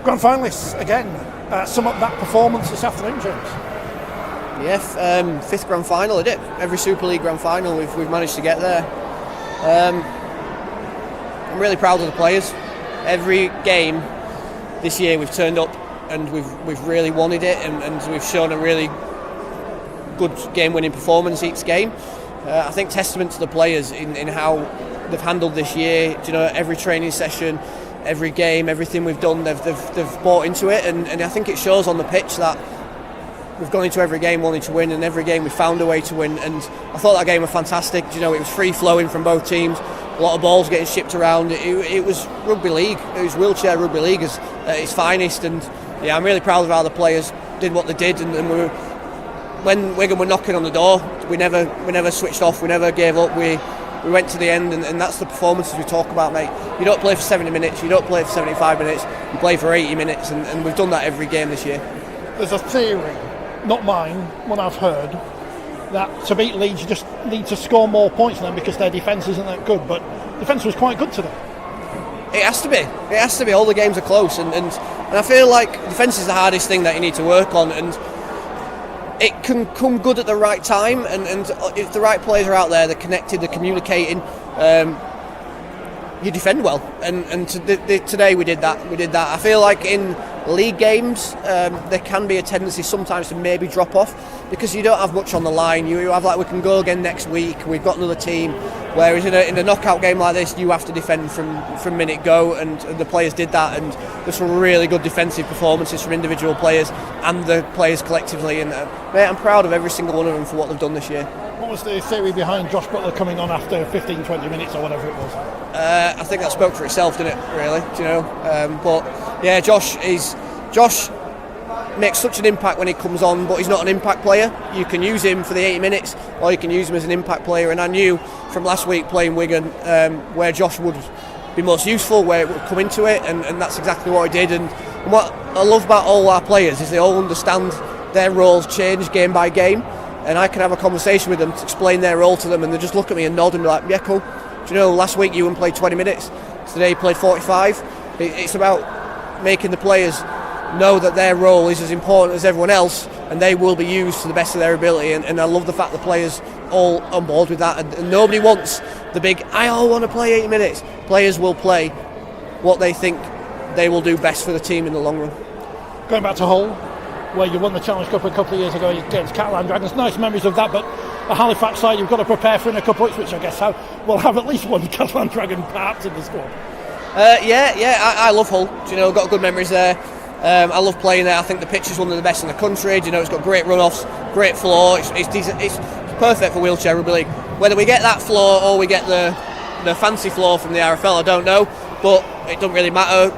Grand finalists again. Sum up that performance this afternoon, James. Yeah, fifth grand final, isn't it? Every Super League grand final we've managed to get there. I'm really proud of the players. Every game this year we've turned up and we've really wanted it, and we've shown a really good game-winning performance each game. I think testament to the players in how they've handled this year. Every training session, every game, everything we've done, they've bought into it, and I think it shows on the pitch that we've gone into every game wanting to win, and every game we found a way to win. And I thought that game was fantastic. It was free flowing from both teams, a lot of balls getting shipped around. It was rugby league. It was wheelchair rugby league at its finest, and yeah, I'm really proud of how the players did what they did. And when Wigan were knocking on the door, we never switched off. We never gave up. We went to the end, and that's the performances we talk about, mate. You don't play for 70 minutes, you don't play for 75 minutes, you play for 80 minutes, and we've done that every game this year. There's a theory, not mine, one I've heard, that to beat Leeds you just need to score more points than them because their defence isn't that good, but defence was quite good today. It has to be. It has to be. All the games are close, and I feel like defence is the hardest thing that you need to work on, and it can come good at the right time, and if the right players are out there, they're connected, they're communicating, you defend well, and today we did that. I feel like in league games there can be a tendency sometimes to maybe drop off because you don't have much on the line. You have we can go again next week, we've got another team, whereas in a knockout game like this you have to defend from minute go, and the players did that, and there's some really good defensive performances from individual players and the players collectively, and mate, I'm proud of every single one of them for what they've done this year. What was the theory behind Josh Butler coming on after 15-20 minutes or whatever it was? I think that spoke for itself, didn't it, really? But yeah, Josh makes such an impact when he comes on, but he's not an impact player. You can use him for the 80 minutes or you can use him as an impact player, and I knew from last week playing Wigan where Josh would be most useful, where it would come into it, and that's exactly what he did. And what I love about all our players is they all understand their roles change game by game, and I can have a conversation with them to explain their role to them, and they just look at me and nod and be like, yeah, cool. Do you know, last week you played 20 minutes, today you played 45. It's about making the players know that their role is as important as everyone else, and they will be used to the best of their ability, and I love the fact the players all on board with that, and nobody wants the big I all want to play 80 minutes. Players will play what they think they will do best for the team in the long run. Going back to Hull, where you won the Challenge Cup a couple of years ago against Catalan Dragons, nice memories of that, but the Halifax side you've got to prepare for in a couple of weeks, which I guess will have at least one Catalan Dragon perhaps in the squad. I love Hull. Got good memories there. I love playing there. I think the pitch is one of the best in the country. It's got great runoffs, great floor. It's decent. It's perfect for wheelchair rugby league. Whether we get that floor or we get the fancy floor from the RFL, I don't know, but it doesn't really matter.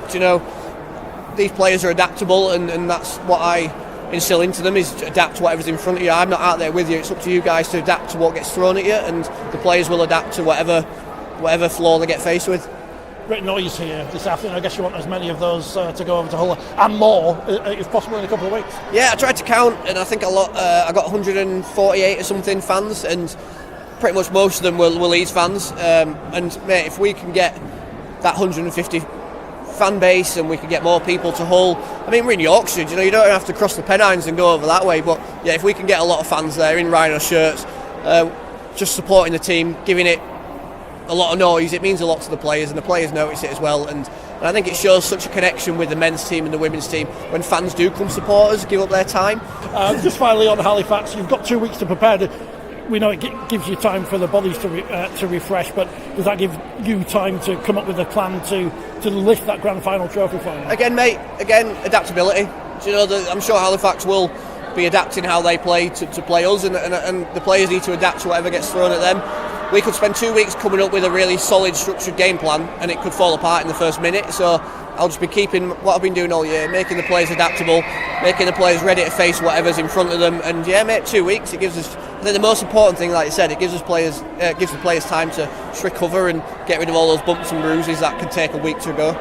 These players are adaptable, and that's what I instill into them, is to adapt to whatever's in front of you. I'm not out there with you. It's up to you guys to adapt to what gets thrown at you, and the players will adapt to whatever floor they get faced with. Great noise here this afternoon. I guess you want as many of those to go over to Hull and more, if possible, in a couple of weeks. Yeah, I tried to count, and I think I got 148 or something fans, and pretty much most of them were Leeds fans. And mate, if we can get that 150 fan base and we can get more people to Hull, I mean, we're in Yorkshire. You don't have to cross the Pennines and go over that way. But yeah, if we can get a lot of fans there in Rhino shirts, just supporting the team, giving it a lot of noise, it means a lot to the players, and the players notice it as well, and I think it shows such a connection with the men's team and the women's team when fans do come support us, give up their time. Just finally on Halifax, you've got 2 weeks to prepare. We know it gives you time for the bodies to refresh, but does that give you time to come up with a plan to lift that grand final trophy final? Again, mate, adaptability. I'm sure Halifax will be adapting how they play to play us, and the players need to adapt to whatever gets thrown at them. We could spend 2 weeks coming up with a really solid structured game plan, and it could fall apart in the first minute. So I'll just be keeping what I've been doing all year, making the players adaptable, making the players ready to face whatever's in front of them. And yeah, mate, 2 weeks, it gives us, I think the most important thing, like you said, it gives the players time to recover and get rid of all those bumps and bruises that can take a week to go.